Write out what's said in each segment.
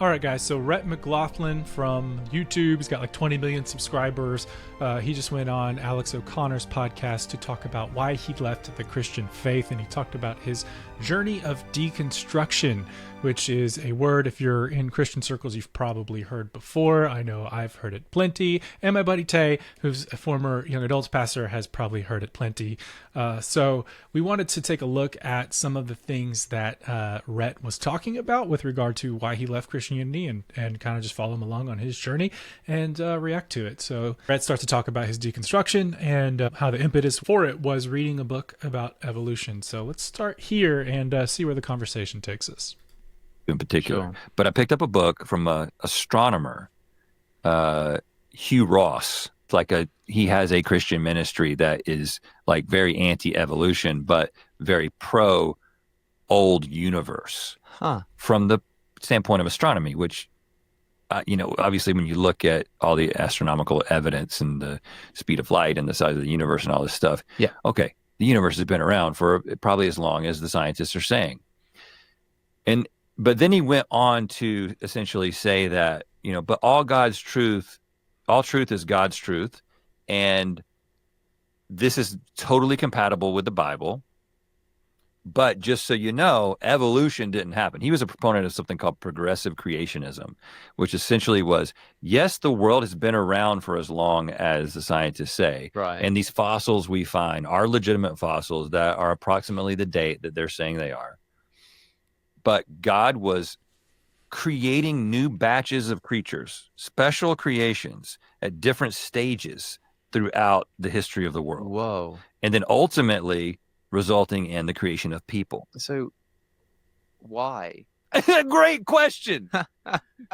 All right, guys, so Rhett McLaughlin from YouTube, he's got like 20 million subscribers. He just went on Alex O'Connor's podcast to talk about why he left the Christian faith, and he talked about his journey of deconstruction, which is a word, if you're in Christian circles, you've probably heard before. I know I've heard it plenty, and my buddy Tay, who's a former young adults pastor, has probably heard it plenty. So we wanted to take a look at some of the things that Rhett was talking about with regard to why he left Christianity, and kind of just follow him along on his journey and react to it. So Rhett starts to talk about his deconstruction and how the impetus for it was reading a book about evolution. So let's start here and see where the conversation takes us. In particular, Sure. but I picked up a book from an astronomer, Hugh Ross. It's like he has a Christian ministry that is like very anti-evolution, but very pro old universe from the standpoint of astronomy, which, obviously when you look at all the astronomical evidence and the speed of light and the size of the universe and all this stuff, Yeah. okay, the universe has been around for probably as long as the scientists are saying. But then he went on to essentially say that, but all truth is God's truth. And this is totally compatible with the Bible. But just so you know, evolution didn't happen. He was a proponent of something called progressive creationism, which essentially was, yes, the world has been around for as long as the scientists say. Right. And these fossils we find are legitimate fossils that are approximately the date that they're saying they are. But God was creating new batches of creatures, special creations at different stages throughout the history of the world. Whoa. And then ultimately resulting in the creation of people. So why? Great question.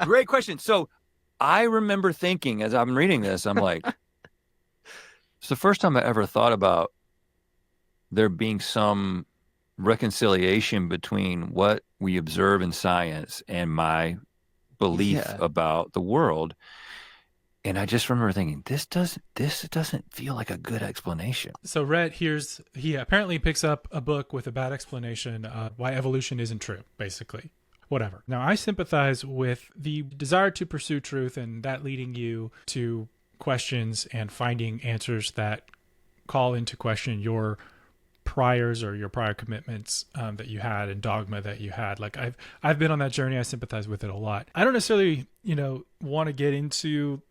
Great question. So I remember thinking as I'm reading this, I'm like, it's the first time I ever thought about there being some reconciliation between what we observe in science and my belief about the world. And I just remember thinking, this doesn't feel like a good explanation. So Rhett, he apparently picks up a book with a bad explanation why evolution isn't true, basically. Whatever. Now, I sympathize with the desire to pursue truth and that leading you to questions and finding answers that call into question your priors or your prior commitments that you had and dogma that you had. Like I've been on that journey. I sympathize with it a lot. I don't necessarily, want to get into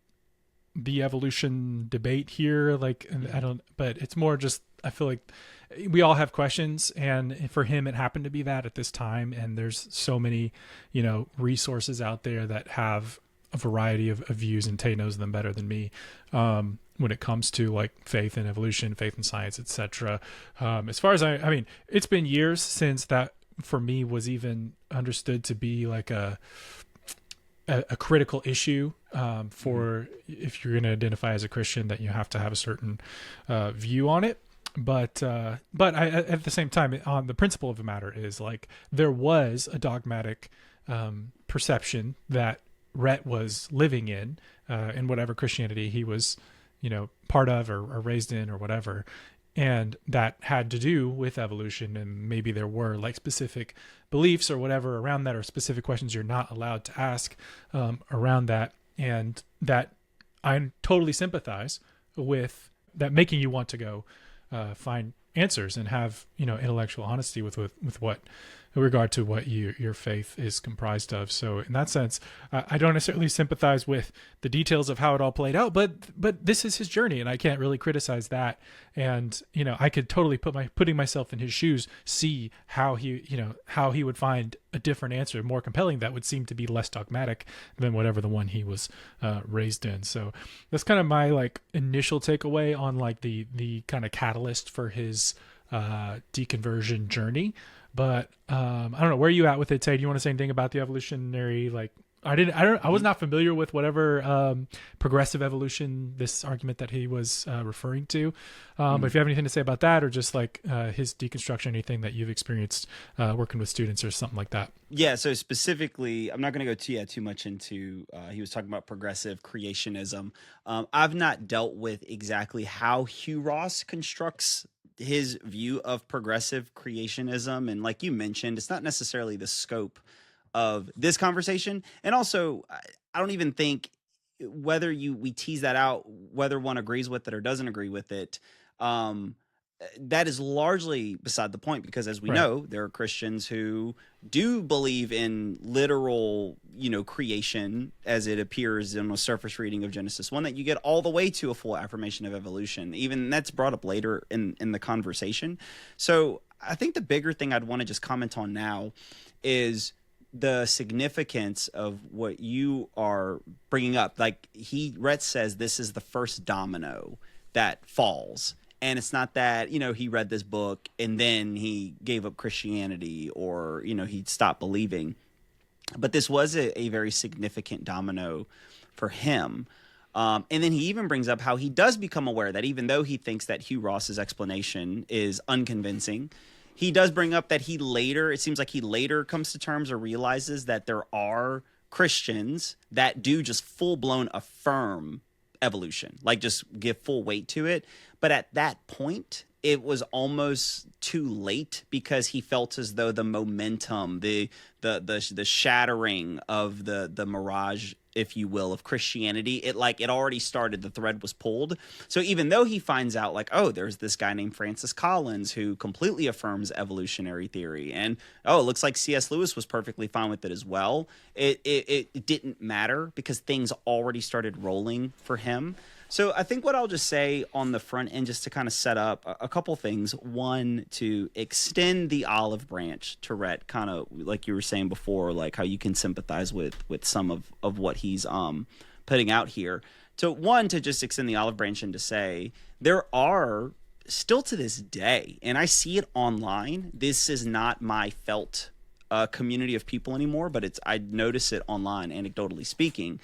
the evolution debate here. But it's more just, I feel like we all have questions, and for him, it happened to be that at this time. And there's so many, resources out there that have a variety of views, and Tay knows them better than me. When it comes to like faith and evolution, faith and science, etc. As far as I mean, it's been years since that for me was even understood to be like a critical issue for if you're going to identify as a Christian, that you have to have a certain view on it. But I, at the same time, on the principle of the matter is like there was a dogmatic perception that Rhett was living in whatever Christianity he was, part of or raised in or whatever. And that had to do with evolution, and maybe there were like specific beliefs or whatever around that, or specific questions you're not allowed to ask around that. And that I totally sympathize with that, making you want to go find answers and have, intellectual honesty with what, in regard to what your faith is comprised of. So in that sense, I don't necessarily sympathize with the details of how it all played out, but this is his journey, and I can't really criticize that. And, I could totally putting myself in his shoes, see how he would find a different answer, more compelling, that would seem to be less dogmatic than whatever the one he was raised in. So that's kind of my like initial takeaway on like the kind of catalyst for his deconversion journey. But I don't know, where are you at with it, Tay? Do you want to say anything about the evolutionary, like, I was not familiar with whatever progressive evolution, this argument that he was referring to. But if you have anything to say about that, or just like his deconstruction, anything that you've experienced working with students or something like that. Yeah, so specifically, I'm not going to go too much into, he was talking about progressive creationism. I've not dealt with exactly how Hugh Ross constructs his view of progressive creationism. And like you mentioned, it's not necessarily the scope of this conversation. And also, I don't even think whether we tease that out, whether one agrees with it or doesn't agree with it, that is largely beside the point, because as we Right. know, there are Christians who do believe in literal, creation as it appears in a surface reading of Genesis 1, that you get all the way to a full affirmation of evolution. Even that's brought up later in the conversation. So I think the bigger thing I'd want to just comment on now is the significance of what you are bringing up. Like Rhett says, this is the first domino that falls. And it's not that, he read this book and then he gave up Christianity, or, he stopped believing. But this was a very significant domino for him. And then he even brings up how he does become aware that even though he thinks that Hugh Ross's explanation is unconvincing, he does bring up that it seems like he later comes to terms or realizes that there are Christians that do just full-blown affirm evolution, like just give full weight to it. But at that point, it was almost too late, because he felt as though the momentum, the shattering of the mirage, if you will, of Christianity, it already started. The thread was pulled. So even though he finds out there's this guy named Francis Collins who completely affirms evolutionary theory, and it looks like C.S. Lewis was perfectly fine with it as well, it didn't matter, because things already started rolling for him. So I think what I'll just say on the front end, just to kind of set up a couple things. One, to extend the olive branch to Rhett, kind of like you were saying before, like how you can sympathize with some of what he's putting out here. So one, to just extend the olive branch and to say there are still to this day, and I see it online, this is not my felt community of people anymore, but I notice it online, anecdotally speaking.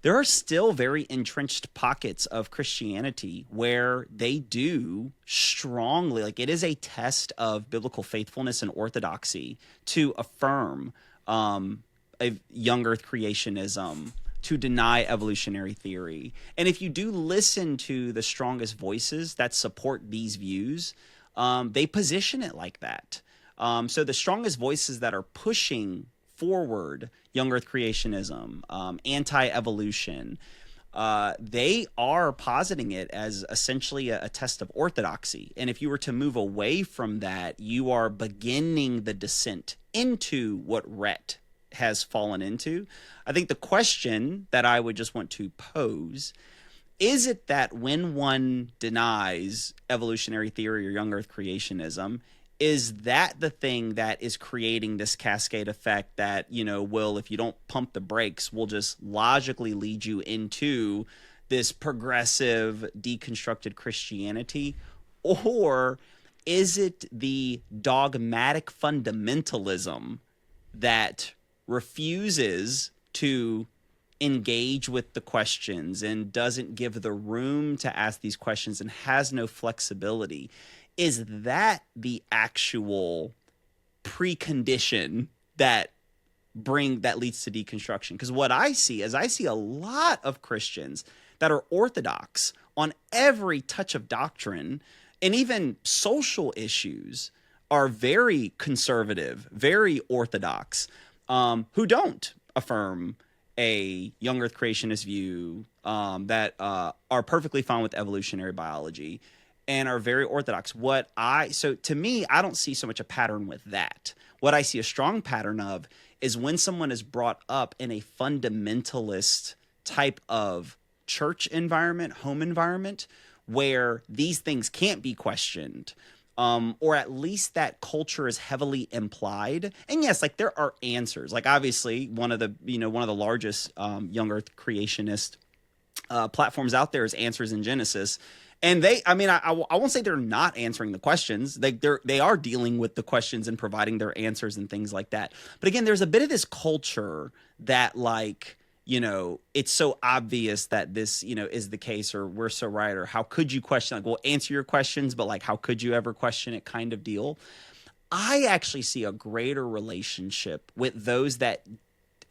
There are still very entrenched pockets of Christianity where they do strongly, it is a test of biblical faithfulness and orthodoxy to affirm a young earth creationism, to deny evolutionary theory. And if you do listen to the strongest voices that support these views, they position it like that. So the strongest voices that are pushing forward young earth creationism, anti-evolution, they are positing it as essentially a test of orthodoxy. And if you were to move away from that, you are beginning the descent into what Rhett has fallen into. I think the question that I would just want to pose, is it that when one denies evolutionary theory or young earth creationism, is that the thing that is creating this cascade effect that, if you don't pump the brakes, will just logically lead you into this progressive, deconstructed Christianity? Or is it the dogmatic fundamentalism that refuses to engage with the questions and doesn't give the room to ask these questions and has no flexibility? Is that the actual precondition that leads to deconstruction? Because what I see is a lot of Christians that are orthodox on every touch of doctrine, and even social issues are very conservative, very orthodox, who don't affirm a young earth creationist view, that are perfectly fine with evolutionary biology, and are very orthodox. So to me, I don't see so much a pattern with that. What I see a strong pattern of is when someone is brought up in a fundamentalist type of church environment, home environment, where these things can't be questioned, or at least that culture is heavily implied. And yes, there are answers. Obviously, one of the largest young earth creationist platforms out there is Answers in Genesis. And I won't say they're not answering the questions. They are dealing with the questions and providing their answers and things like that. But again, there's a bit of this culture that it's so obvious that this, is the case, or we're so right, or how could you question? We'll answer your questions, but how could you ever question it kind of deal. I actually see a greater relationship with those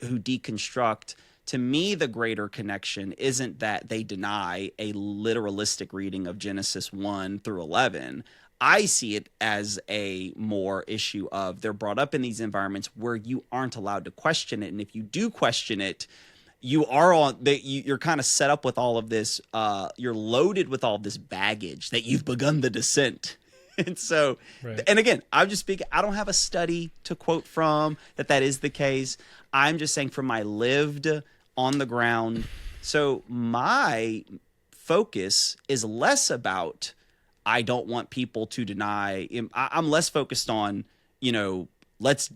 who deconstruct. To me, the greater connection isn't that they deny a literalistic reading of Genesis 1 through 11. I see it as a more issue of they're brought up in these environments where you aren't allowed to question it. And if you do question it, you are you're kind of set up with all of this, you're loaded with all this baggage that you've begun the descent. And so, and again, I'm just speaking, I don't have a study to quote from that is the case. I'm just saying from my lived on the ground. So my focus is less about, I don't want people to deny. I'm less focused on, let's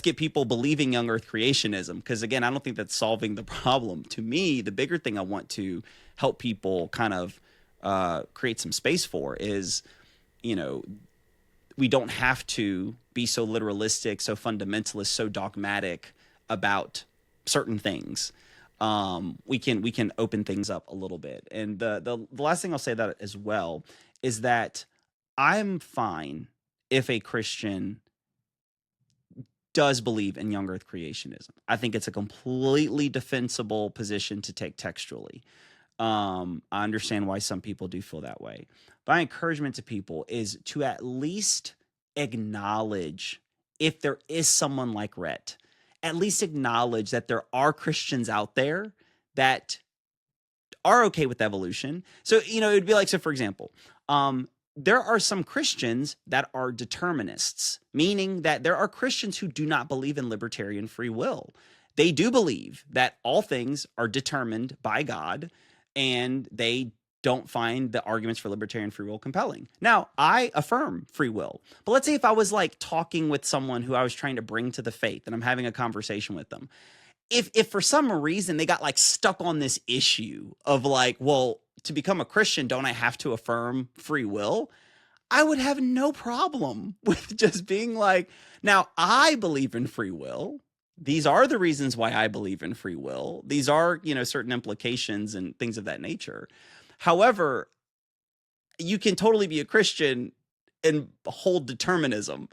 get people believing young earth creationism. Because again, I don't think that's solving the problem. To me, the bigger thing I want to help people kind of create some space for is, we don't have to be so literalistic, so fundamentalist, so dogmatic about certain things. We can open things up a little bit. And the last thing I'll say that as well is that I'm fine if a Christian does believe in young earth creationism. I think it's a completely defensible position to take textually. I understand why some people do feel that way. My encouragement to people is to at least acknowledge, if there is someone like Rhett, at least acknowledge that there are Christians out there that are okay with evolution. So, it'd be like, so for example, there are some Christians that are determinists, meaning that there are Christians who do not believe in libertarian free will. They do believe that all things are determined by God, and they don't find the arguments for libertarian free will compelling. Now, I affirm free will, but let's say if I was like talking with someone who I was trying to bring to the faith and I'm having a conversation with them, if for some reason they got like stuck on this issue of like, well, to become a Christian, don't I have to affirm free will? I would have no problem with just being like, now I believe in free will. These are the reasons why I believe in free will. These are, certain implications and things of that nature. However, you can totally be a Christian and hold determinism.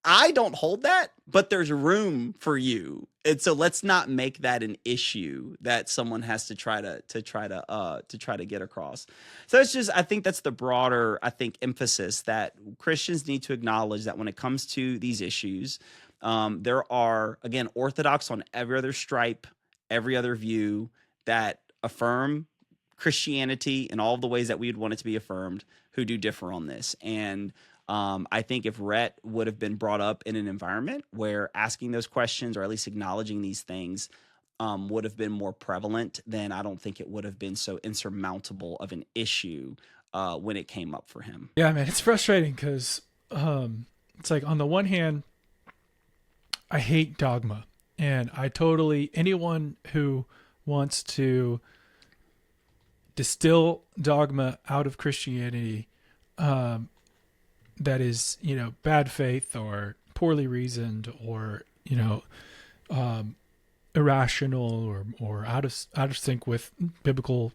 I don't hold that, but there's room for you. And so let's not make that an issue that someone has to try to get across. So it's just, I think that's the broader, emphasis that Christians need to acknowledge that when it comes to these issues, there are, again, orthodox on every other stripe, every other view that affirm Christianity in all of the ways that we would want it to be affirmed, who do differ on this. And I think if Rhett would have been brought up in an environment where asking those questions or at least acknowledging these things would have been more prevalent, then I don't think it would have been so insurmountable of an issue when it came up for him. Yeah, man, it's frustrating because it's like on the one hand, I hate dogma, and anyone who wants to distill dogma out of Christianity that is, bad faith or poorly reasoned or, irrational or out of sync with biblical,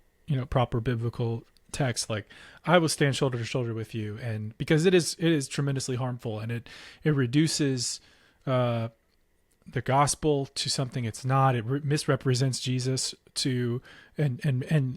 proper biblical text. Like, I will stand shoulder to shoulder with you, and because it is tremendously harmful, and it reduces the gospel to something it's not. It misrepresents Jesus to, and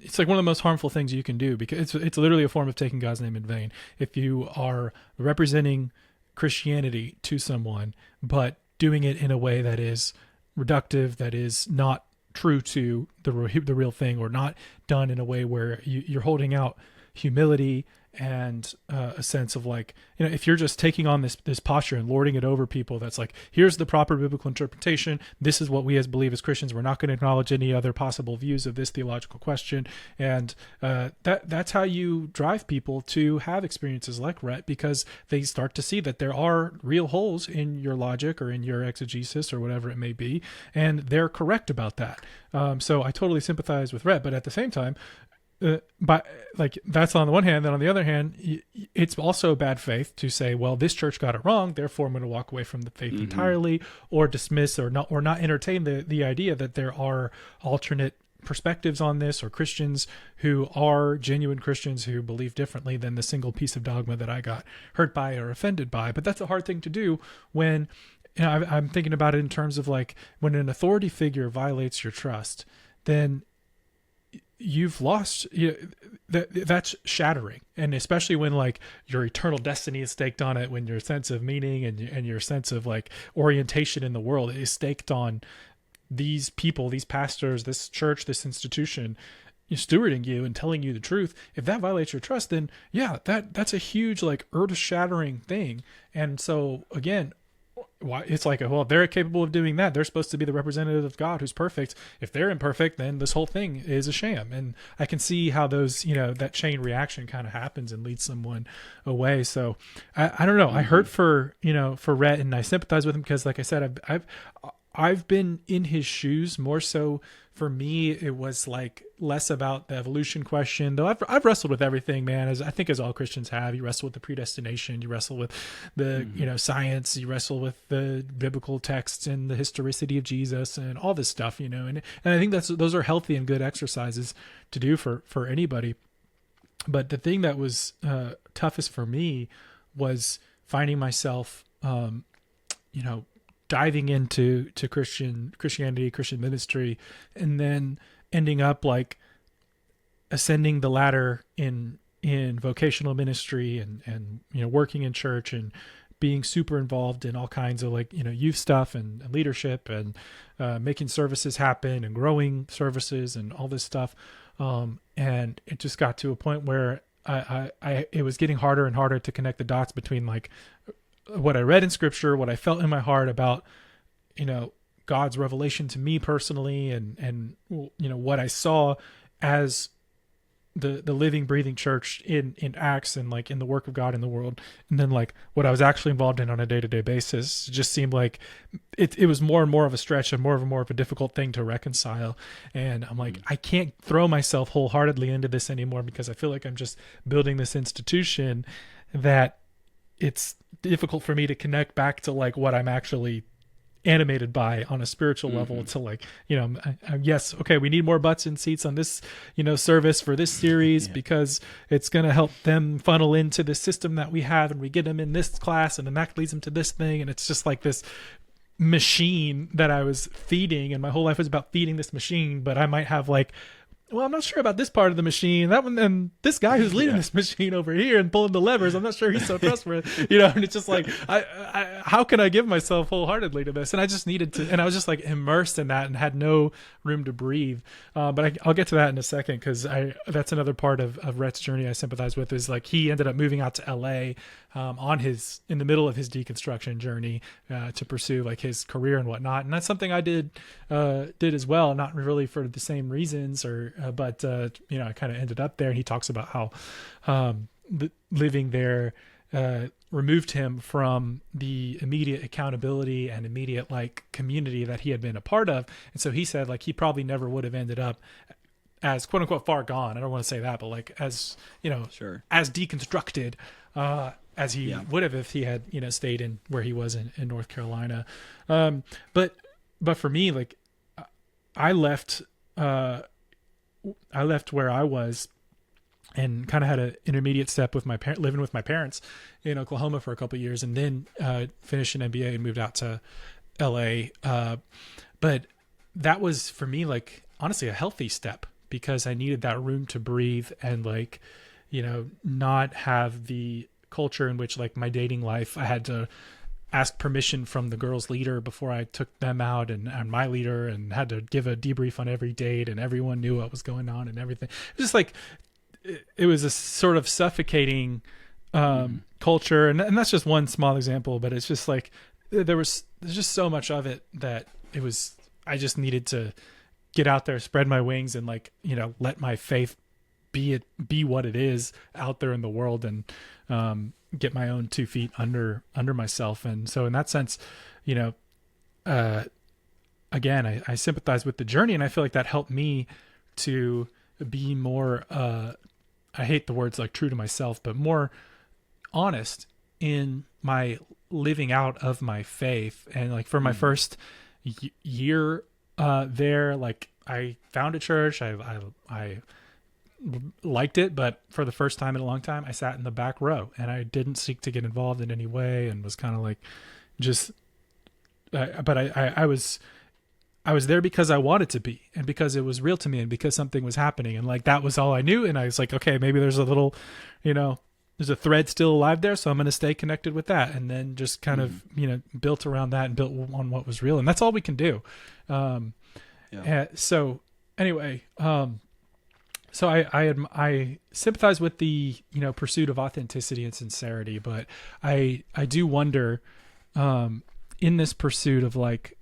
it's like one of the most harmful things you can do, because it's literally a form of taking God's name in vain. If you are representing Christianity to someone, but doing it in a way that is reductive, that is not true to the real thing, or not done in a way where you're holding out humility and a sense of like, if you're just taking on this posture and lording it over people, that's like, here's the proper biblical interpretation, this is what we believe as Christians, we're not going to acknowledge any other possible views of this theological question, and that's how you drive people to have experiences like Rhett, because they start to see that there are real holes in your logic or in your exegesis or whatever it may be, and they're correct about that. So I totally sympathize with Rhett, but at the same time, but like, that's on the one hand. Then on the other hand, it's also bad faith to say, well, this church got it wrong, therefore I'm going to walk away from the faith entirely, or dismiss or not entertain the idea that there are alternate perspectives on this, or Christians who are genuine Christians who believe differently than the single piece of dogma that I got hurt by or offended by. But that's a hard thing to do when, I'm thinking about it in terms of like, when an authority figure violates your trust, then you've lost, that's shattering. And especially when like your eternal destiny is staked on it, when your sense of meaning and your sense of like orientation in the world is staked on these people, these pastors, this church, this institution stewarding you and telling you the truth. If that violates your trust, then yeah, that's a huge like earth shattering thing. And so again, why it's like, well, they're capable of doing that. They're supposed to be the representative of God who's perfect. If they're imperfect, then this whole thing is a sham. And I can see how those, that chain reaction kind of happens and leads someone away. So I don't know. I hurt for Rhett, and I sympathize with him because, like I said, I've been in his shoes more so. For me, it was like less about the evolution question, though I've wrestled with everything, man, as I think as all Christians have. You wrestle with the predestination, you wrestle with the, science, you wrestle with the biblical texts and the historicity of Jesus and all this stuff, and I think those are healthy and good exercises to do for anybody. But the thing that was toughest for me was finding myself, diving into Christianity, Christian ministry, and then ending up like ascending the ladder in vocational ministry and working in church and being super involved in all kinds of like youth stuff and leadership and making services happen and growing services and all this stuff. And it just got to a point where it was getting harder and harder to connect the dots between like what I read in scripture, what I felt in my heart about, God's revelation to me personally, and what I saw as the living, breathing church in Acts and like in the work of God in the world. And then like what I was actually involved in on a day-to-day basis just seemed like it was more and more of a stretch and more of a difficult thing to reconcile. And I'm like, I can't throw myself wholeheartedly into this anymore because I feel like I'm just building this institution that it's difficult for me to connect back to like what I'm actually animated by on a spiritual level to like, yes, okay, we need more butts in seats on this, service for this series because it's going to help them funnel into the system that we have, and we get them in this class and then that leads them to this thing. And it's just like this machine that I was feeding, and my whole life was about feeding this machine. But I might have like, well, I'm not sure about this part of the machine, that one, and this guy who's leading this machine over here and pulling the levers, I'm not sure he's so trustworthy, and it's just like, how can I give myself wholeheartedly to this? And I just needed to, and I was just like immersed in that and had no room to breathe. But I'll get to that in a second, because that's another part of Rhett's journey I sympathize with, is like he ended up moving out to LA in the middle of his deconstruction journey to pursue like his career and whatnot. And that's something I did as well, not really for the same reasons, but I kind of ended up there. And he talks about how living there removed him from the immediate accountability and immediate like community that he had been a part of. And so he said like he probably never would have ended up as quote unquote far gone. I don't want to say that, but like as as deconstructed as he would have if he had stayed in where he was in North Carolina. But for me, like I left where I was and kind of had an intermediate step with living with my parents in Oklahoma for a couple of years, and then finished an MBA and moved out to LA. But that was for me, like, honestly, a healthy step, because I needed that room to breathe and like, not have the culture in which like my dating life, I had to ask permission from the girl's leader before I took them out, and my leader, and had to give a debrief on every date, and everyone knew what was going on and everything. It was just like, it was a sort of suffocating culture. And that's just one small example, but it's just like, there's just so much of it that I just needed to get out there, spread my wings, and like, let my faith be what it is out there in the world, and get my own 2 feet under myself. And so in that sense, again, I sympathize with the journey, and I feel like that helped me to be more, I hate the words like true to myself, but more honest in my living out of my faith. And like for my first year there, like I found a church, I liked it, but for the first time in a long time, I sat in the back row, and I didn't seek to get involved in any way, and was kind of like just, but I was I was there because I wanted to be, and because it was real to me, and because something was happening, and like that was all I knew. And I was like, okay, maybe there's a little, there's a thread still alive there, so I'm going to stay connected with that, and then just kind of built around that and built on what was real, and that's all we can do. So anyway, so I sympathize with the pursuit of authenticity and sincerity, but I do wonder in this pursuit of like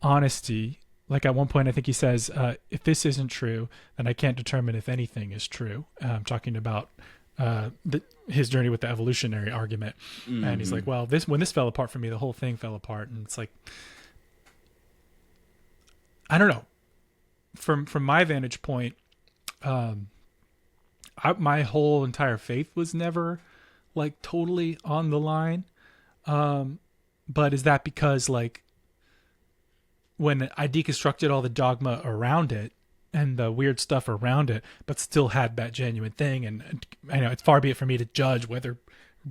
honesty. Like at one point, I think he says, if this isn't true, then I can't determine if anything is true. Talking about his journey with the evolutionary argument. And he's like, well, when this fell apart for me, the whole thing fell apart. And it's like, I don't know. From my vantage point, my whole entire faith was never like totally on the line. But is that because like when I deconstructed all the dogma around it and the weird stuff around it, but still had that genuine thing? And I know it's far be it for me to judge whether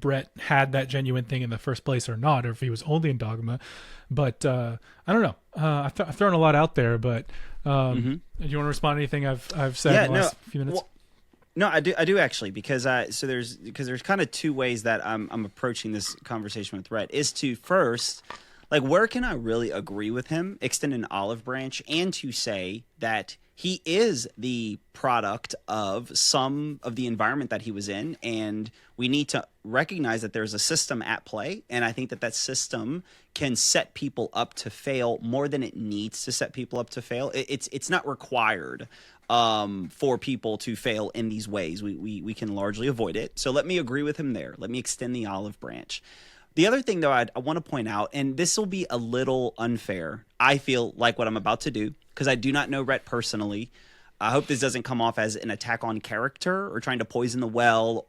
Rhett had that genuine thing in the first place or not, or if he was only in dogma. But I don't know. I've thrown a lot out there, but do you want to respond to anything I've said in the last few minutes? Well, no, I do actually, because there's kind of two ways that I'm approaching this conversation with Rhett. Is to first, like, where can I really agree with him, extend an olive branch, and to say that he is the product of some of the environment that he was in, and we need to recognize that there's a system at play, and I think that system can set people up to fail more than it needs to set people up to fail. It's not required for people to fail in these ways. We can largely avoid it. So let me agree with him there. Let me extend the olive branch. The other thing, though, I want to point out, and this will be a little unfair, I feel like what I'm about to do, because I do not know Rhett personally. I hope this doesn't come off as an attack on character or trying to poison the well,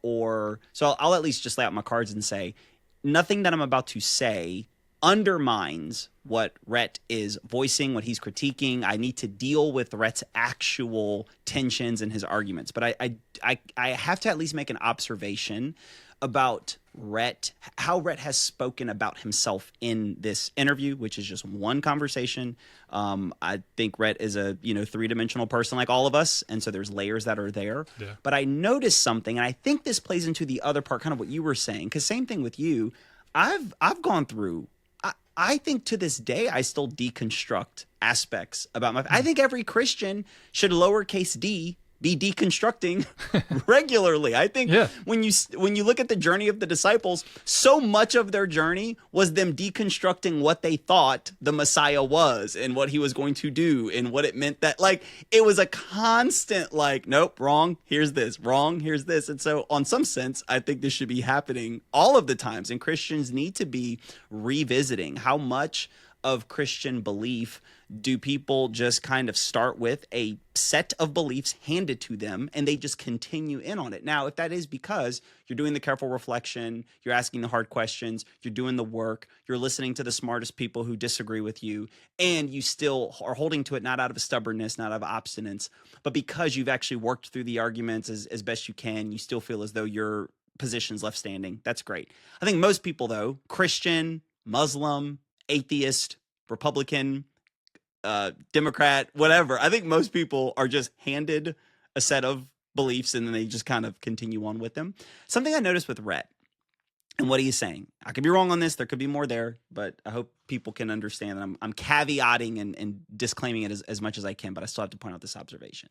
so I'll at least just lay out my cards and say nothing that I'm about to say undermines what Rhett is voicing, what he's critiquing. I need to deal with Rhett's actual tensions and his arguments, but I have to at least make an observation about Rhett, how Rhett has spoken about himself in this interview, which is just one conversation. I think Rhett is a three-dimensional person like all of us, and so there's layers that are there. Yeah. But I noticed something, and I think this plays into the other part, kind of what you were saying, because same thing with you. I've gone through. I think to this day I still deconstruct aspects about my. I think every Christian should lowercase d be deconstructing regularly. I think when you look at the journey of the disciples, so much of their journey was them deconstructing what they thought the Messiah was and what he was going to do and what it meant, that like it was a constant like, nope, wrong, here's this, wrong, here's this. And so on some sense, I think this should be happening all of the times, and Christians need to be revisiting how much of Christian belief do people just kind of start with a set of beliefs handed to them and they just continue in on it. Now, if that is because you're doing the careful reflection, you're asking the hard questions, you're doing the work, you're listening to the smartest people who disagree with you, and you still are holding to it not out of stubbornness, not out of obstinance, but because you've actually worked through the arguments as best you can, you still feel as though your position's left standing. That's great. I think most people, though, Christian, Muslim, atheist, Republican, Democrat, whatever, I think most people are just handed a set of beliefs and then they just kind of continue on with them. Something I noticed with Rhett and what he's saying, I could be wrong on this, there could be more there, but I hope people can understand that I'm caveating and disclaiming it as much as I can, but I still have to point out this observation.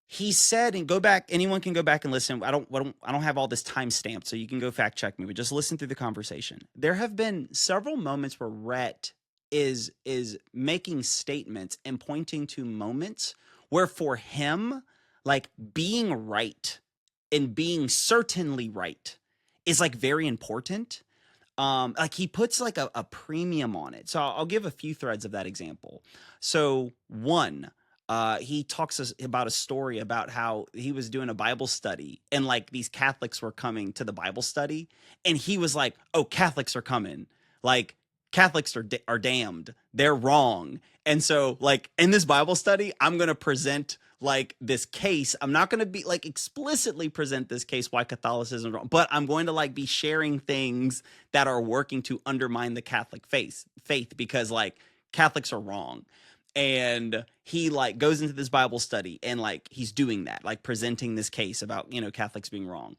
He said, and go back, anyone can go back and listen. I don't have all this time stamped, so you can go fact check me, but just listen through the conversation. There have been several moments where Rhett is making statements and pointing to moments where for him, like being right and being certainly right is like very important. Like he puts like a premium on it. So I'll give a few threads of that example. So one, he talks about a story about how he was doing a Bible study and like these Catholics were coming to the Bible study and he was like, oh, Catholics are coming. Like Catholics are damned. They're wrong. And so like in this Bible study, I'm going to present like this case. I'm not going to be like explicitly present this case why Catholicism is wrong, but I'm going to like be sharing things that are working to undermine the Catholic faith because like Catholics are wrong. And he like goes into this Bible study and like he's doing that, like presenting this case about, you know, Catholics being wrong.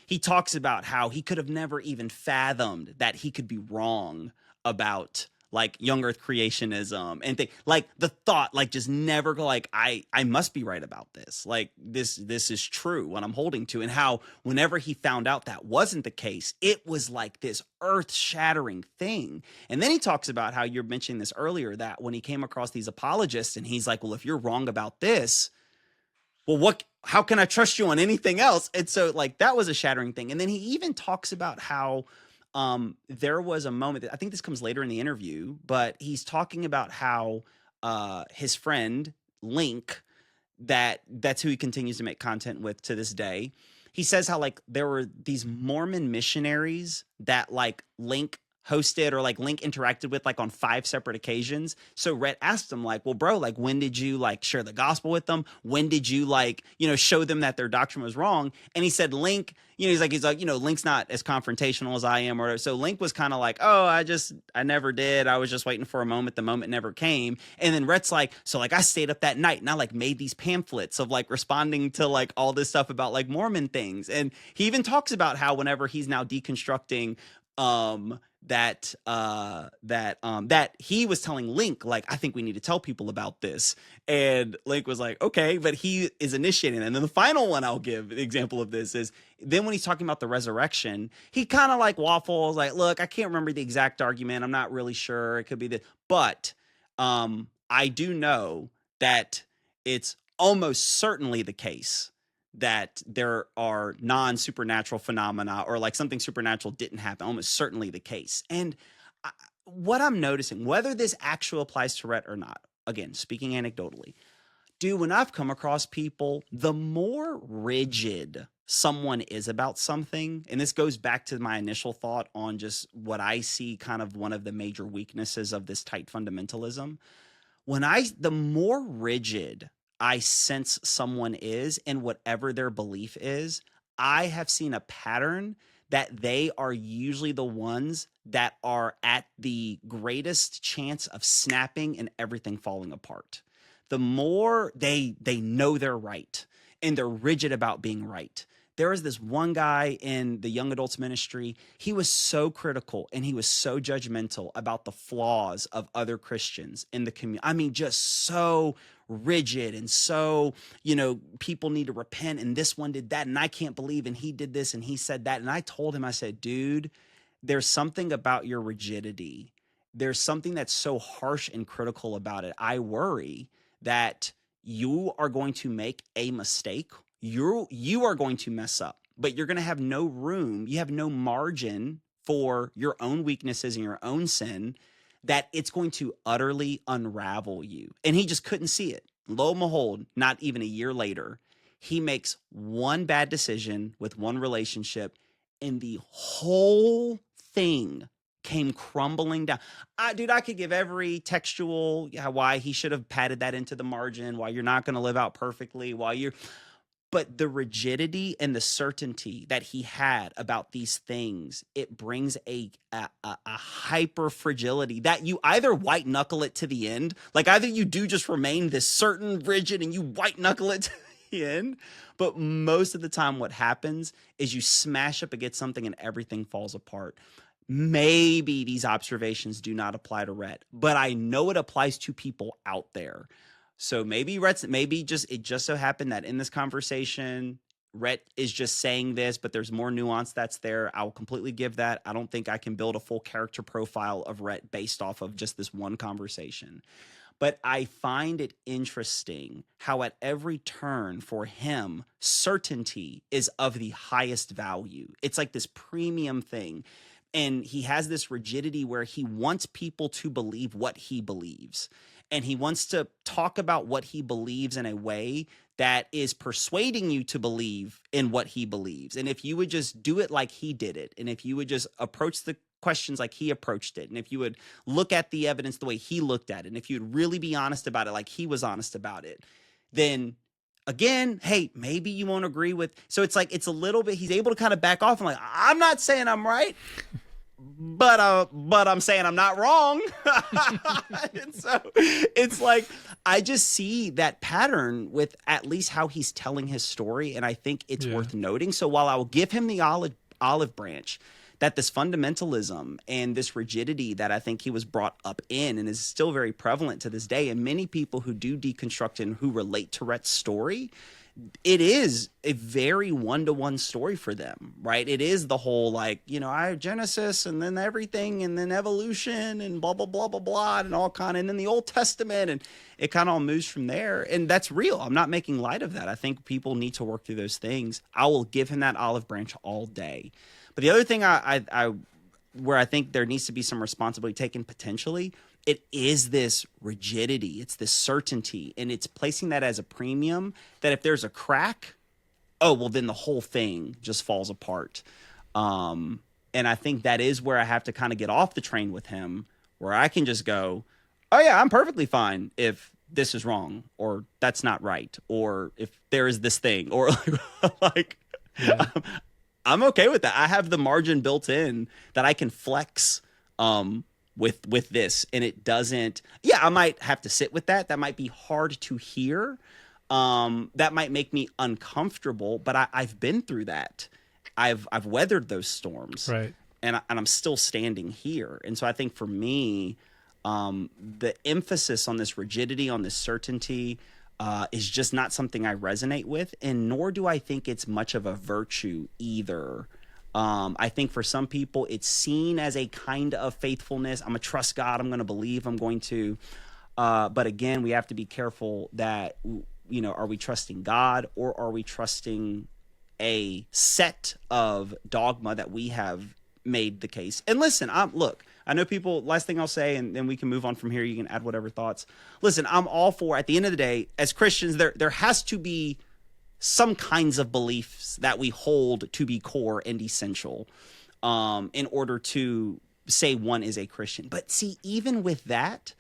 He talks about how he could have never even fathomed that he could be wrong about like young earth creationism and like the thought like just never go like I must be right about this, like this is true what I'm holding to, and how whenever he found out that wasn't the case, it was like this earth-shattering thing. And then he talks about how you're mentioning this earlier, that when he came across these apologists and he's like, well, if you're wrong about this, well, how can I trust you on anything else? And so like that was a shattering thing. And then he even talks about how there was a moment that I think this comes later in the interview, but he's talking about how his friend Link, that's who he continues to make content with to this day. He says how like there were these Mormon missionaries that like Link hosted or like Link interacted with like on 5 separate occasions. So Rhett asked him like, well, bro, like when did you like share the gospel with them? When did you like, you know, show them that their doctrine was wrong? And he said Link, you know, he's like, you know, Link's not as confrontational as I am. Or so Link was kind of like, oh, I never did. I was just waiting for a moment. The moment never came. And then Rhett's like, so like I stayed up that night and I like made these pamphlets of like responding to like all this stuff about like Mormon things. And he even talks about how whenever he's now deconstructing, that he was telling Link, like, I think we need to tell people about this. And Link was like, okay, but he is initiating it. And then the final one I'll give an example of this is then when he's talking about the resurrection, he kind of like waffles, like, look, I can't remember the exact argument. I'm not really sure. It could be this, but I do know that it's almost certainly the case that there are non-supernatural phenomena or like something supernatural didn't happen, almost certainly the case. And what I'm noticing, whether this actually applies to Rhett or not, again, speaking anecdotally, dude, when I've come across people, the more rigid someone is about something, and this goes back to my initial thought on just what I see kind of one of the major weaknesses of this tight fundamentalism, the more rigid I sense someone is in whatever their belief is, I have seen a pattern that they are usually the ones that are at the greatest chance of snapping and everything falling apart. The more they know they're right and they're rigid about being right. There was this one guy in the young adults ministry. He was so critical and he was so judgmental about the flaws of other Christians in the community. I mean, just so rigid and so, you know, people need to repent and this one did that and I can't believe and he did this and he said that. And I told him, I said, dude, there's something about your rigidity. There's something that's so harsh and critical about it. I worry that you are going to make a mistake. You are going to mess up, but you're going to have no room. You have no margin for your own weaknesses and your own sin, that it's going to utterly unravel you. And he just couldn't see it. Lo and behold, not even a year later, he makes one bad decision with one relationship and the whole thing came crumbling down. Dude, I could give every textual why he should have padded that into the margin, why you're not going to live out perfectly, but the rigidity and the certainty that he had about these things, it brings a hyper fragility that you either white knuckle it to the end, like either you do just remain this certain rigid and you white knuckle it to the end, but most of the time what happens is you smash up against something and everything falls apart. Maybe these observations do not apply to Rhett, but I know it applies to people out there. So maybe it just so happened that in this conversation, Rhett is just saying this, but there's more nuance that's there. I will completely give that. I don't think I can build a full character profile of Rhett based off of just this one conversation. But I find it interesting how at every turn for him, certainty is of the highest value. It's like this premium thing. And he has this rigidity where he wants people to believe what he believes. And he wants to talk about what he believes in a way that is persuading you to believe in what he believes. And if you would just do it like he did it, and if you would just approach the questions like he approached it, and if you would look at the evidence the way he looked at it, and if you'd really be honest about it like he was honest about it, then again, hey, maybe you won't agree with. So it's like, it's a little bit, he's able to kind of back off and like, I'm not saying I'm right, but I'm saying I'm not wrong. And so it's like, I just see that pattern with at least how he's telling his story. And I think it's worth noting. So while I will give him the olive branch, that this fundamentalism and this rigidity that I think he was brought up in and is still very prevalent to this day, and many people who do deconstruct and who relate to Rhett's story, it is a very one-to-one story for them, right? It is the whole, like, you know, I Genesis and then everything and then evolution and blah, blah, blah, blah, blah, and all kind of, and then the Old Testament, and it kind of all moves from there. And that's real. I'm not making light of that. I think people need to work through those things. I will give him that olive branch all day. But the other thing where I think there needs to be some responsibility taken potentially, it is this rigidity, it's this certainty, and it's placing that as a premium that if there's a crack, oh, well, then the whole thing just falls apart. And I think that is where I have to kind of get off the train with him, where I can just go, oh, yeah, I'm perfectly fine if this is wrong, or that's not right, or if there is this thing, or like, I'm okay with that. I have the margin built in that I can flex with this, and it doesn't. Yeah, I might have to sit with that. That might be hard to hear. That might make me uncomfortable. But I've been through that. I've weathered those storms, Right. And I'm still standing here. And so I think for me, the emphasis on this rigidity, on this certainty, is just not something I resonate with, and nor do I think it's much of a virtue either. I think for some people it's seen as a kind of faithfulness. I'm gonna trust God. I'm going to believe. I'm going to. But again, we have to be careful that, you know, are we trusting God, or are we trusting a set of dogma that we have made the case? And listen, look, I know people, last thing I'll say, and then we can move on from here. You can add whatever thoughts. Listen, I'm all for, at the end of the day, as Christians, there has to be some kinds of beliefs that we hold to be core and essential in order to say one is a Christian. But see, even with that,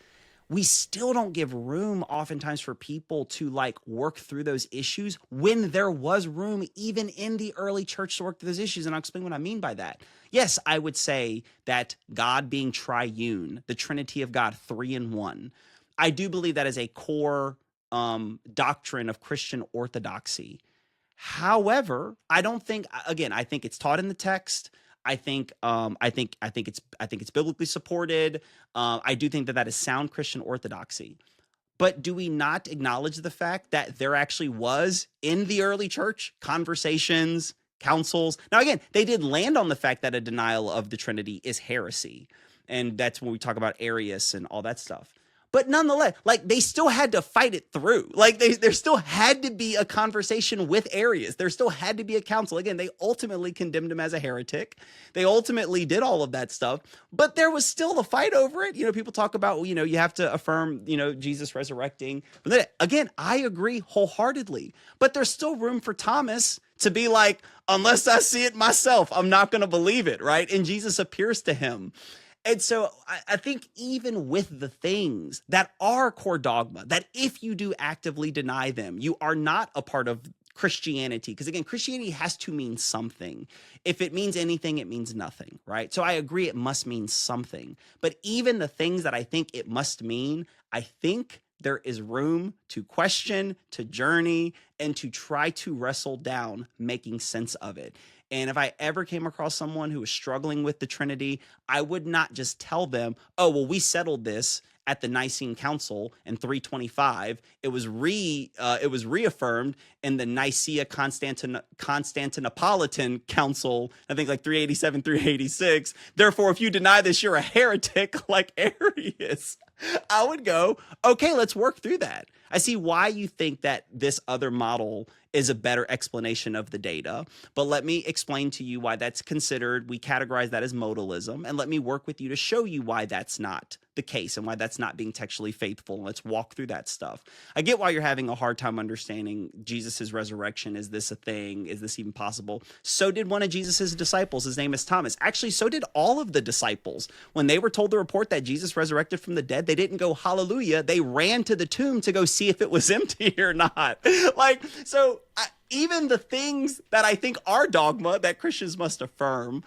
we still don't give room oftentimes for people to like work through those issues when there was room even in the early church to work through those issues. And I'll explain what I mean by that. Yes, I would say that God being triune, the Trinity of God, 3 in 1, I do believe that is a core doctrine of Christian orthodoxy. However, I don't think, again, I think it's taught in the text. I think it's biblically supported. I do think that is sound Christian orthodoxy. But do we not acknowledge the fact that there actually was in the early church conversations, councils? Now, again, they did land on the fact that a denial of the Trinity is heresy. And that's when we talk about Arius and all that stuff. But nonetheless, like, they still had to fight it through. Like, there still had to be a conversation with Arius. There still had to be a council. Again, they ultimately condemned him as a heretic. They ultimately did all of that stuff. But there was still a fight over it. You know, people talk about, you know, you have to affirm, you know, Jesus resurrecting. But then, again, I agree wholeheartedly. But there's still room for Thomas to be like, unless I see it myself, I'm not going to believe it, right? And Jesus appears to him. And so I think even with the things that are core dogma, that if you do actively deny them, you are not a part of Christianity. Because again, Christianity has to mean something. If it means anything, it means nothing, right? So I agree it must mean something. But even the things that I think it must mean, I think there is room to question, to journey, and to try to wrestle down making sense of it. And if I ever came across someone who was struggling with the Trinity, I would not just tell them, oh, well, we settled this at the Nicene Council in 325. It was reaffirmed in the Nicaea Constantinopolitan Council, I think like 387, 386. Therefore, if you deny this, you're a heretic like Arius. I would go, okay, let's work through that. I see why you think that this other model is a better explanation of the data, but let me explain to you why that's considered. We categorize that as modalism, and let me work with you to show you why that's not the case and why that's not being textually faithful. Let's walk through that stuff. I get why you're having a hard time understanding Jesus's resurrection. Is this a thing? Is this even possible? So did one of Jesus's disciples. His name is Thomas. Actually, so did all of the disciples. When they were told the report that Jesus resurrected from the dead, they didn't go hallelujah. They ran to the tomb to go see if it was empty or not. Even the things that I think are dogma that Christians must affirm,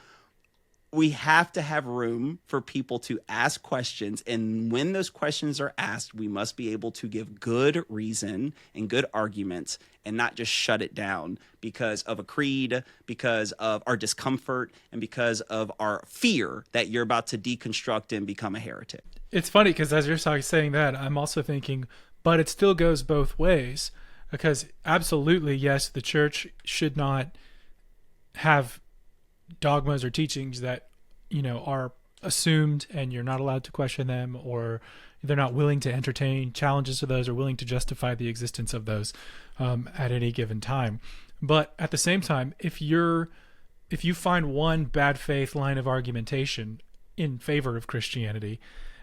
we have to have room for people to ask questions. And when those questions are asked, we must be able to give good reason and good arguments and not just shut it down because of a creed, because of our discomfort, and because of our fear that you're about to deconstruct and become a heretic. It's funny because as you're saying that, I'm also thinking, but it still goes both ways, because absolutely, yes, the church should not have dogmas or teachings that, you know, are assumed and you're not allowed to question them, or they're not willing to entertain challenges to those or willing to justify the existence of those at any given time. But at the same time, if you find one bad faith line of argumentation in favor of Christianity,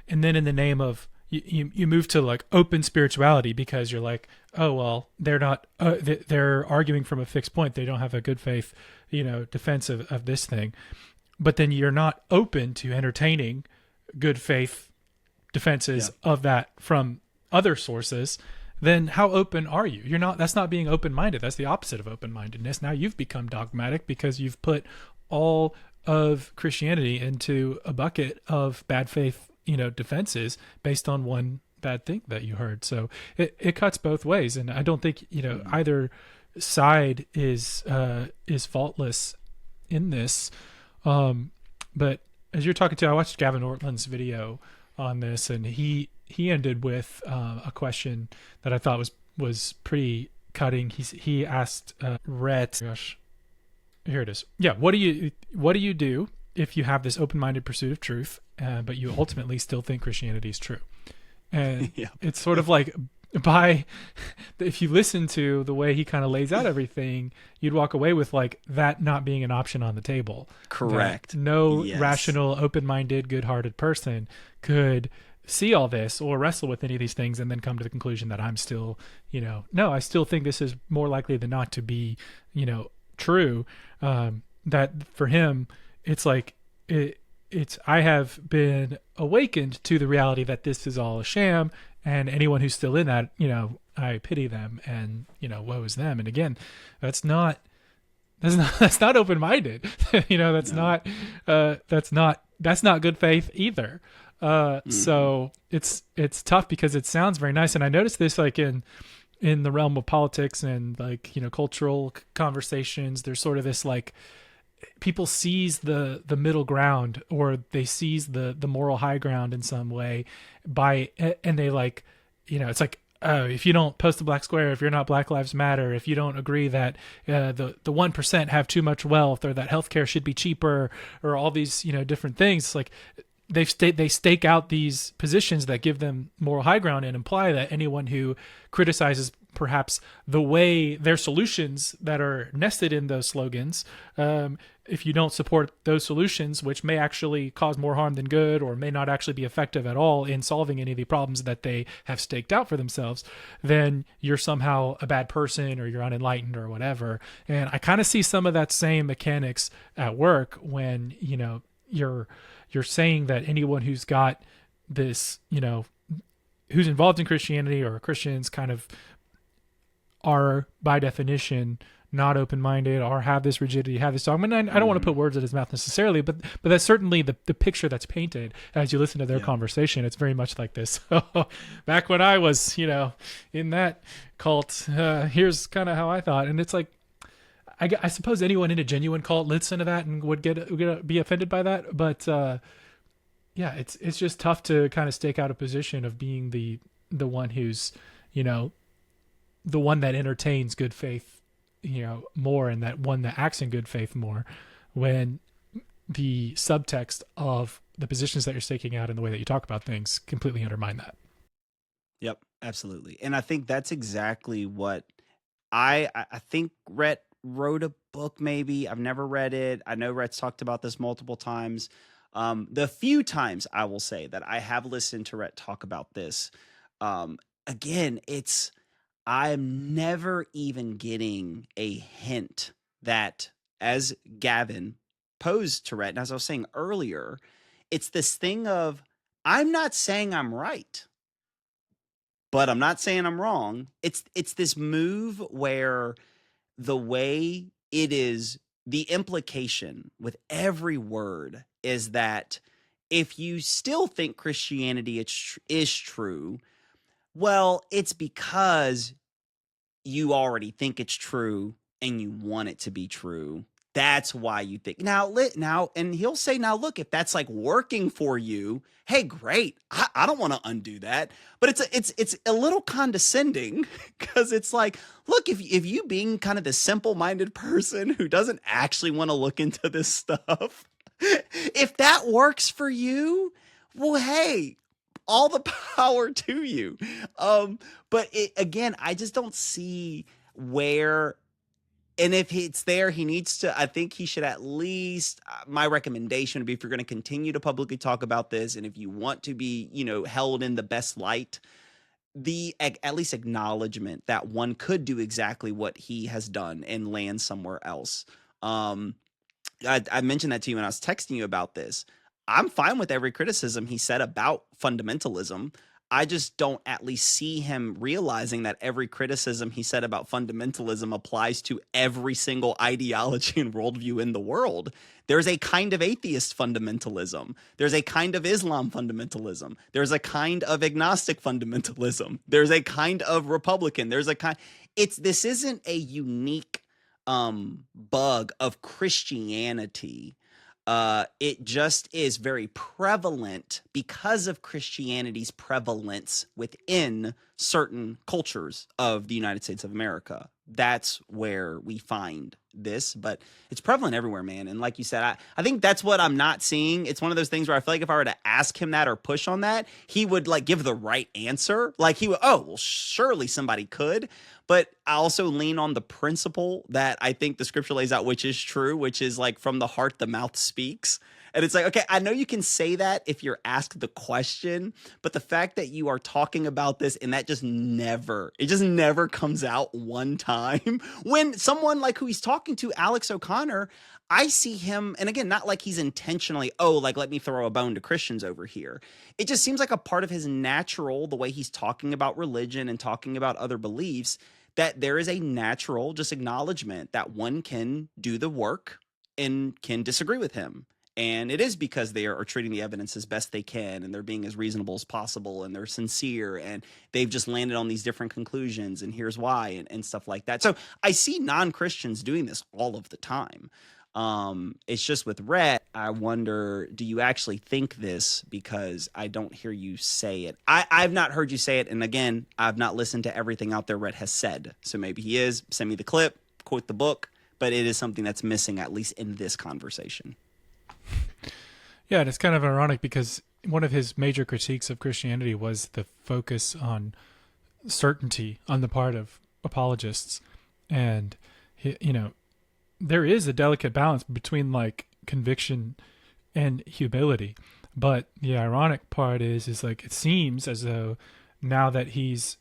and then in the name of you move to like open spirituality because you're like, oh well, they're not they're arguing from a fixed point, they don't have a good faith, you know, defense of this thing, but then you're not open to entertaining good faith defenses of that from other sources, then how open are you? You're not. That's not being open-minded. That's the opposite of open-mindedness. Now you've become dogmatic because you've put all of Christianity into a bucket of bad faith, you know, defenses based on one bad thing that you heard. So it cuts both ways, and I don't think, you know, either side is faultless in this. But as you're talking to, I watched Gavin Ortland's video on this, and he ended with a question that I thought was pretty cutting. He asked Rhett, gosh, here it is. Yeah, what do you do if you have this open-minded pursuit of truth, but you ultimately still think Christianity is true? And it's sort of like, if you listen to the way he kind of lays out everything, you'd walk away with like that not being an option on the table. Correct. That no rational, open-minded, good-hearted person could see all this or wrestle with any of these things and then come to the conclusion that I'm still, you know, no, I still think this is more likely than not to be, you know, true. That for him, it's like I have been awakened to the reality that this is all a sham, and anyone who's still in that, you know, I pity them, and, you know, woe is them. And again, that's not open-minded. You know, that's not good faith either. So it's tough because it sounds very nice. And I noticed this like in the realm of politics and like, you know, cultural conversations, there's sort of this like, people seize the middle ground, or they seize the moral high ground in some way and they like, you know, it's like, if you don't post a black square, if you're not Black Lives Matter, if you don't agree that the 1% have too much wealth, or that healthcare should be cheaper, or all these, you know, different things, it's like they stake out these positions that give them moral high ground and imply that anyone who criticizes perhaps the way their solutions that are nested in those slogans, if you don't support those solutions, which may actually cause more harm than good, or may not actually be effective at all in solving any of the problems that they have staked out for themselves, then you're somehow a bad person, or you're unenlightened, or whatever. And I kind of see some of that same mechanics at work when, you know, you're saying that anyone who's got this, you know, who's involved in Christianity or Christians kind of are by definition not open-minded, or have this rigidity, have this dogma. And I don't want to put words in his mouth necessarily, but that's certainly the picture that's painted as you listen to their conversation. It's very much like this. Back when I was, you know, in that cult, here's kind of how I thought. And it's like, I suppose anyone in a genuine cult listen to that and would be offended by that. But yeah, it's just tough to kind of stake out a position of being the one who's, you know, the one that entertains good faith, you know, more, and that one that acts in good faith more, when the subtext of the positions that you're staking out and the way that you talk about things completely undermine that. Yep, absolutely. And I think that's exactly what I think Rhett wrote a book, maybe. I've never read it. I know Rhett's talked about this multiple times. The few times I will say that I have listened to Rhett talk about this, again, I'm never even getting a hint that, as Gavin posed to Rhett, and as I was saying earlier, it's this thing of, I'm not saying I'm right, but I'm not saying I'm wrong. It's this move where the way it is the implication with every word is that if you still think Christianity is true, well, it's because you already think it's true and you want it to be true. That's why you think now, and he'll say, now, look, if that's like working for you, hey, great. I don't want to undo that. But it's a little condescending because it's like, look, if you being kind of the simple-minded person who doesn't actually want to look into this stuff, if that works for you, well, hey, all the power to you. But again, I just don't see where. And if it's there, he needs to, I think he should at least, my recommendation would be, if you're going to continue to publicly talk about this, and if you want to be, held in the best light, at least acknowledgement that one could do exactly what he has done and land somewhere else. I mentioned that to you when I was texting you about this. I'm fine with every criticism he said about fundamentalism. I just don't at least see him realizing that every criticism he said about fundamentalism applies to every single ideology and worldview in the world. There's a kind of atheist fundamentalism. There's a kind of Islam fundamentalism. There's a kind of agnostic fundamentalism. There's a kind of Republican. This isn't a unique bug of Christianity. It just is very prevalent because of Christianity's prevalence within certain cultures of the United States of America. That's where we find this, but it's prevalent everywhere, man. And like you said, I think that's what I'm not seeing. It's one of those things where I feel like if I were to ask him that or push on that, he would like give the right answer. Like he would, oh, well, surely somebody could. But I also lean on the principle that I think the scripture lays out, which is true, which is like from the heart, the mouth speaks. And it's like, okay, I know you can say that if you're asked the question, but the fact that you are talking about this and that just never comes out one time. When someone like who he's talking to, Alex O'Connor, I see him, and again, not like he's intentionally, like let me throw a bone to Christians over here. It just seems like a part of his natural, the way he's talking about religion and talking about other beliefs, that there is a natural just acknowledgement that one can do the work and can disagree with him. And it is because they are treating the evidence as best they can, and they're being as reasonable as possible, and they're sincere, and they've just landed on these different conclusions, and here's why, and stuff like that. So I see non-Christians doing this all of the time. It's just with Rhett, I wonder, do you actually think this? Because I don't hear you say it. I've not heard you say it. And again, I've not listened to everything out there Rhett has said. So maybe he is. Send me the clip, quote the book. But it is something that's missing, at least in this conversation. Yeah, and it's kind of ironic because one of his major critiques of Christianity was the focus on certainty on the part of apologists. And, there is a delicate balance between like conviction and humility. But the ironic part is like, it seems as though now that he's,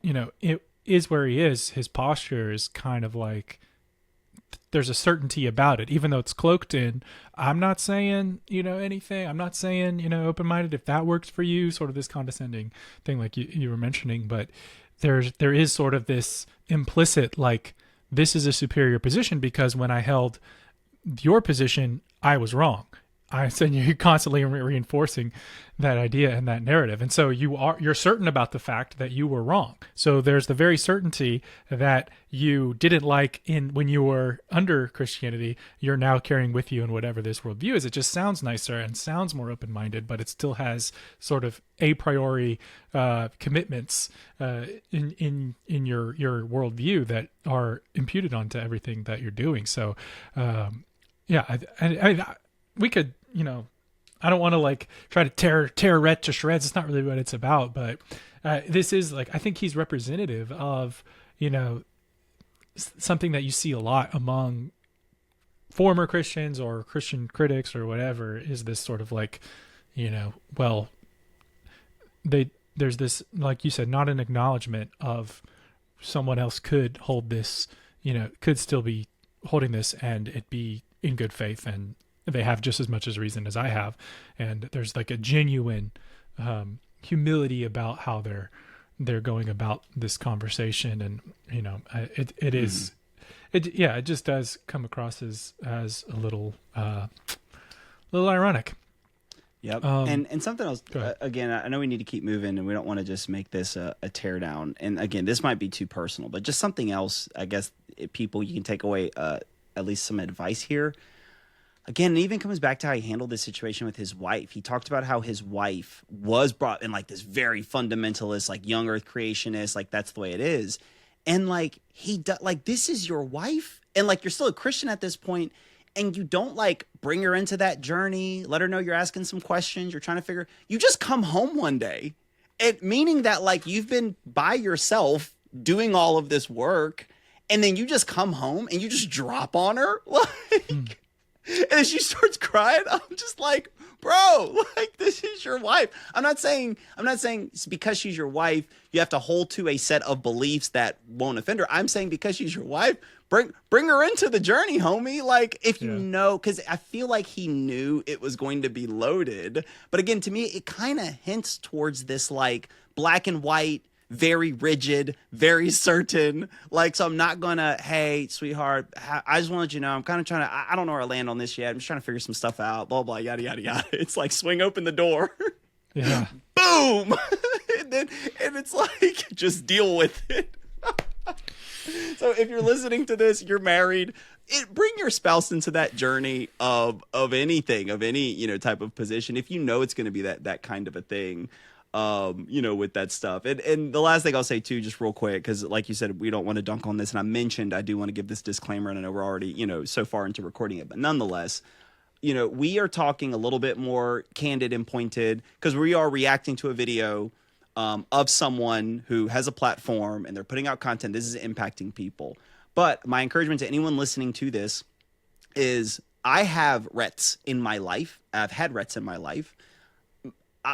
it is where he is, his posture is kind of like, there's a certainty about it, even though it's cloaked in, I'm not saying, anything. I'm not saying, open-minded, if that works for you, sort of this condescending thing like you were mentioning. But there is sort of this implicit, like, this is a superior position because when I held your position, I was wrong. I said you're constantly reinforcing that idea and that narrative. And so you're certain about the fact that you were wrong. So there's the very certainty that you didn't like when you were under Christianity, you're now carrying with you in whatever this worldview is. It just sounds nicer and sounds more open-minded, but it still has sort of a priori commitments in your worldview that are imputed onto everything that you're doing. So we could, I don't want to like try to tear Rhett to shreds. It's not really what it's about, but this is like, I think he's representative of, something that you see a lot among former Christians or Christian critics or whatever, is this sort of like, there's this, like you said, not an acknowledgement of someone else could hold this, could still be holding this and it be in good faith, and they have just as much as reason as I have. And there's like a genuine humility about how they're going about this conversation. And, it is it just does come across as a little ironic. Yep. Um, And something else, go ahead. again, I know we need to keep moving and we don't want to just make this a teardown. And again, this might be too personal, but just something else, I guess, people, you can take away at least some advice here. Again, it even comes back to how he handled this situation with his wife. He talked about how his wife was brought in like this very fundamentalist, like young earth creationist, like that's the way it is. And like like this is your wife, and like you're still a Christian at this point, and you don't like bring her into that journey, let her know you're asking some questions, you're trying to figure. You just come home one day, it meaning that like you've been by yourself doing all of this work, and then you just come home and you just drop on her like. And she starts crying. I'm just like, bro, like this is your wife. I'm not saying it's because she's your wife, you have to hold to a set of beliefs that won't offend her. I'm saying because she's your wife, bring her into the journey, homie. Like if you know, because I feel like he knew it was going to be loaded. But again, to me, it kind of hints towards this like black and white, very rigid, very certain. Like, so I'm not gonna, hey, sweetheart, I just want to let you know, I'm kind of trying to, I don't know where I land on this yet. I'm just trying to figure some stuff out, blah, blah, yada, yada, yada. It's like swing open the door. Yeah. Boom. and it's like, just deal with it. So if you're listening to this, you're married, bring your spouse into that journey of anything, of any, you know, type of position. If you know it's going to be that kind of a thing. You know, with that stuff. And the last thing I'll say too, just real quick, because like you said, we don't want to dunk on this. And I mentioned, I do want to give this disclaimer, and I know we're already, you know, so far into recording it, but nonetheless, you know, we are talking a little bit more candid and pointed because we are reacting to a video of someone who has a platform and they're putting out content. This is impacting people. But my encouragement to anyone listening to this is I have Rhetts in my life. I've had Rhetts in my life.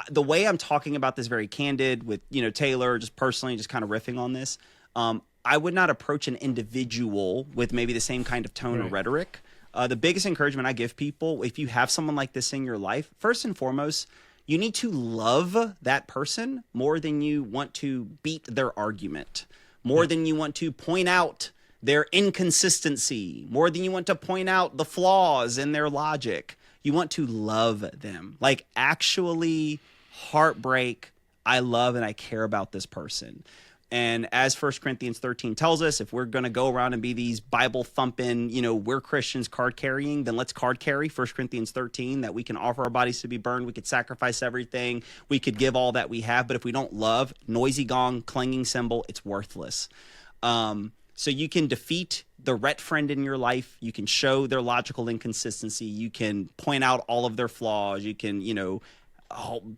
The way I'm talking about this very candid with, you know, Taylor, just personally, just kind of riffing on this, I would not approach an individual with maybe the same kind of tone or rhetoric. The biggest encouragement I give people, if you have someone like this in your life, first and foremost, you need to love that person more than you want to beat their argument, more than you want to point out their inconsistency, more than you want to point out the flaws in their logic. You want to love them, like actually heartbreak. I love and I care about this person. And as 1 Corinthians 13 tells us, if we're going to go around and be these Bible thumping, you know, we're Christians card carrying, then let's card carry 1 Corinthians 13, that we can offer our bodies to be burned. We could sacrifice everything. We could give all that we have. But if we don't love, noisy gong, clanging cymbal, it's worthless. So you can defeat the Rhett friend in your life. You can show their logical inconsistency. You can point out all of their flaws. You can, you know,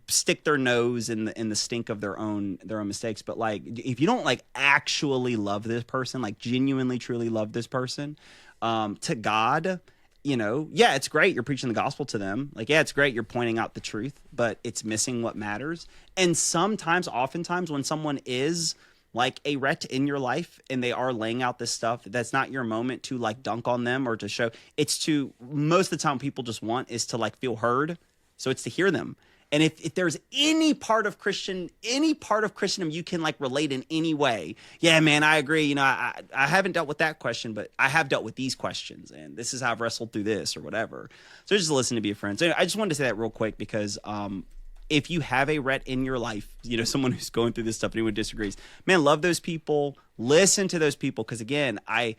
stick their nose in the stink of their own mistakes. But like, if you don't like actually love this person, like genuinely, truly love this person, to God, you know, yeah, it's great you're preaching the gospel to them. Like, yeah, it's great you're pointing out the truth, but it's missing what matters. And oftentimes, when someone is like a Rhett in your life and they are laying out this stuff, that's not your moment to like dunk on them or to show. It's to, most of the time people just want is to like feel heard. So it's to hear them. And if there's any part of Christendom you can like relate in any way, yeah, man, I agree. You know, I haven't dealt with that question, but I have dealt with these questions, and this is how I've wrestled through this or whatever. So just listen to be a friend. So I just wanted to say that real quick because if you have a Rhett in your life, you know, someone who's going through this stuff, anyone disagrees, man, love those people, listen to those people. Because again, I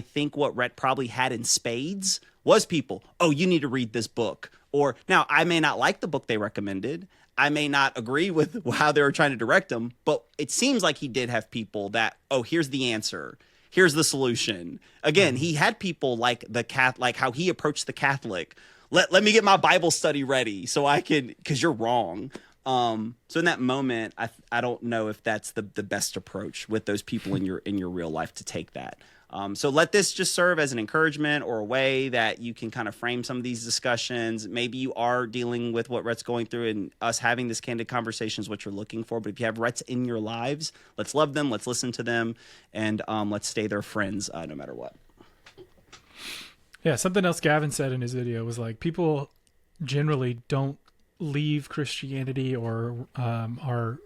think what Rhett probably had in spades was people, oh, you need to read this book. Or now I may not like the book they recommended. I may not agree with how they were trying to direct them, but it seems like he did have people that, oh, here's the answer. Here's the solution. Again, he had people like like how he approached the Catholic. Let me get my Bible study ready so I can, because you're wrong. So in that moment, I don't know if that's the best approach with those people in your real life to take that. So let this just serve as an encouragement or a way that you can kind of frame some of these discussions. Maybe you are dealing with what Rhett's going through, and us having this candid conversation is what you're looking for. But if you have Rhetts in your lives, let's love them, let's listen to them, and let's stay their friends no matter what. Yeah, something else Gavin said in his video was like, people generally don't leave Christianity or are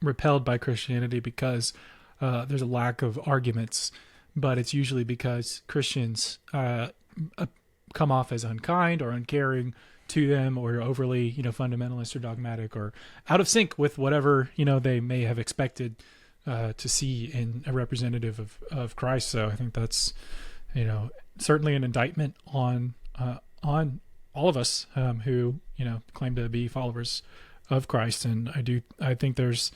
repelled by Christianity because there's a lack of arguments. but it's usually because Christians come off as unkind or uncaring to them, or overly, fundamentalist or dogmatic, or out of sync with whatever, they may have expected to see in a representative of Christ. So I think that's, certainly an indictment on all of us who, claim to be followers of Christ. And I think there's,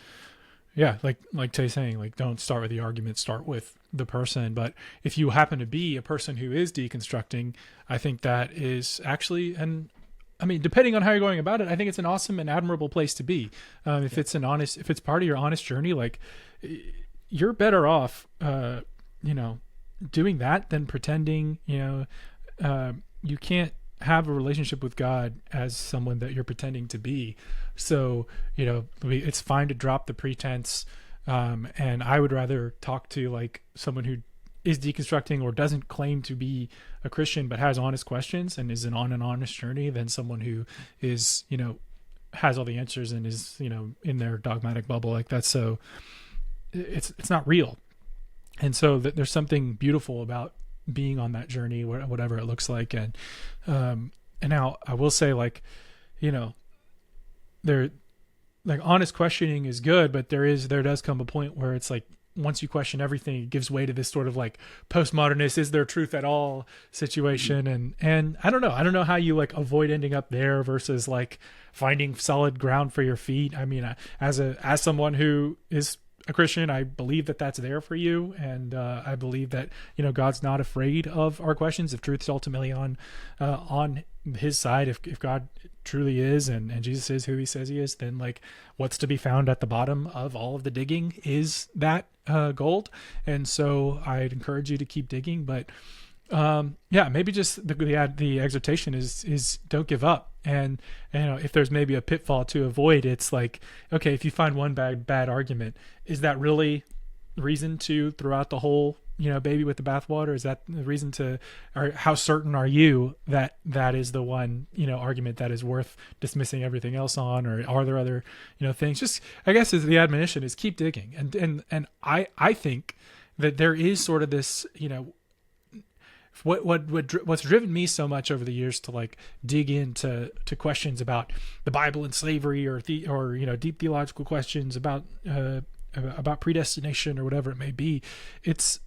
like Tay's saying, like, don't start with the argument, start with the person. But if you happen to be a person who is deconstructing, I think that is actually depending on how you're going about it, I think it's an awesome and admirable place to be. If it's if it's part of your honest journey, like, you're better off, doing that than pretending, you can't have a relationship with God as someone that you're pretending to be. So, it's fine to drop the pretense. And I would rather talk to like someone who is deconstructing or doesn't claim to be a Christian, but has honest questions and is on an honest journey, than someone who is, has all the answers and is, in their dogmatic bubble like that. So it's not real. And so there's something beautiful about being on that journey, whatever it looks like. And now I will say, like, honest questioning is good, but there does come a point where it's like, once you question everything, it gives way to this sort of like postmodernist, is there truth at all situation? And I don't know how you like avoid ending up there versus like finding solid ground for your feet. I mean, as someone who is a Christian, I believe that that's there for you. And I believe that, God's not afraid of our questions. If truth is ultimately on his side, if God truly is and Jesus is who he says he is, then like what's to be found at the bottom of all of the digging is that gold. And so I'd encourage you to keep digging. But maybe just the exhortation is don't give up. And if there's maybe a pitfall to avoid, it's like, okay, if you find one bad argument, is that really reason to throw out the whole baby with the bathwater? Is that the reason or how certain are you that is the one argument that is worth dismissing everything else on? Or are there other things? Just, I guess, is the admonition is keep digging. And I think that there is sort of this what's driven me so much over the years to like dig into questions about the Bible and slavery, or deep theological questions about predestination or whatever it may be. It's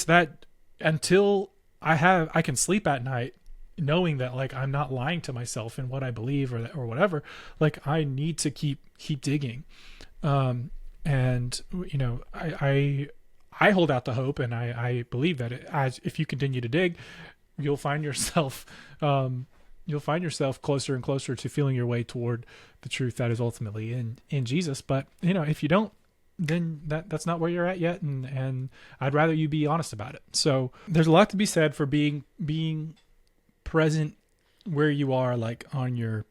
that until I can sleep at night knowing that like I'm not lying to myself in what I believe or whatever, like I need to keep digging. I hold out the hope, and I believe that if you continue to dig, you'll find yourself closer and closer to feeling your way toward the truth that is ultimately in Jesus. But if you don't, then that's not where you're at yet, and I'd rather you be honest about it. So there's a lot to be said for being present where you are, like on your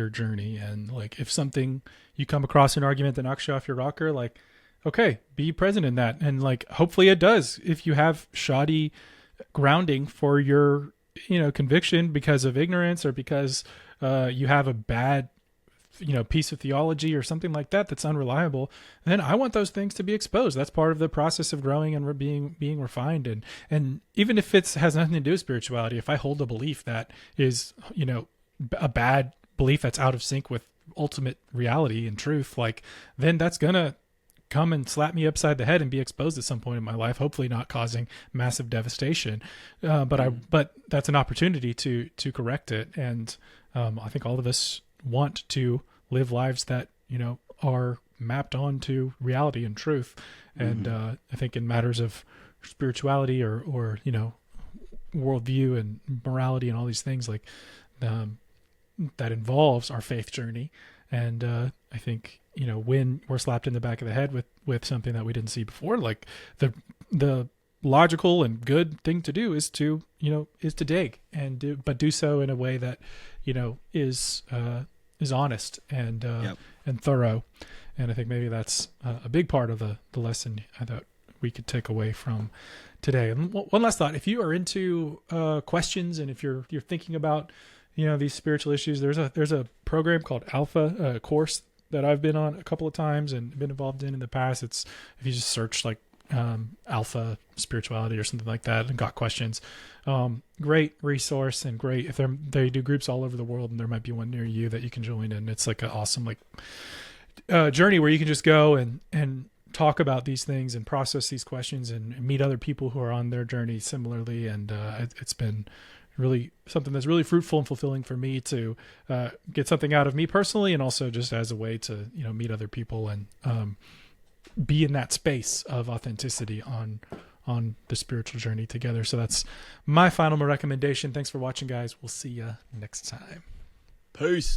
journey. And like if something, you come across an argument that knocks you off your rocker, like, okay, be present in that. And like, hopefully it does. If you have shoddy grounding for your, conviction because of ignorance, or because you have a bad, piece of theology or something like that that's unreliable, then I want those things to be exposed. That's part of the process of growing and being refined. And even if it has nothing to do with spirituality, if I hold a belief that is, a bad belief that's out of sync with ultimate reality and truth, like, then that's gonna come and slap me upside the head and be exposed at some point in my life, hopefully not causing massive devastation. But that's an opportunity to correct it. And I think all of us want to live lives that, are mapped onto reality and truth. And I think in matters of spirituality or worldview and morality and all these things, like that involves our faith journey. And I think, when we're slapped in the back of the head with something that we didn't see before, like the logical and good thing to do is to dig and do so in a way that, is honest and thorough. And I think maybe that's a big part of the lesson that we could take away from today. And one last thought: if you are into questions, and if you're thinking about these spiritual issues, there's a program called Alpha, course that I've been on a couple of times and been involved in the past. It's, if you just search like Alpha Spirituality or something like that, and got questions. Great resource, and great if they do groups all over the world, and there might be one near you that you can join. And it's like an awesome journey where you can just go and talk about these things and process these questions and meet other people who are on their journey similarly. And it's been really something that's really fruitful and fulfilling for me to get something out of me personally, and also just as a way to meet other people and be in that space of authenticity on the spiritual journey together. So that's my final recommendation. Thanks for watching, guys. We'll see you next time. Peace.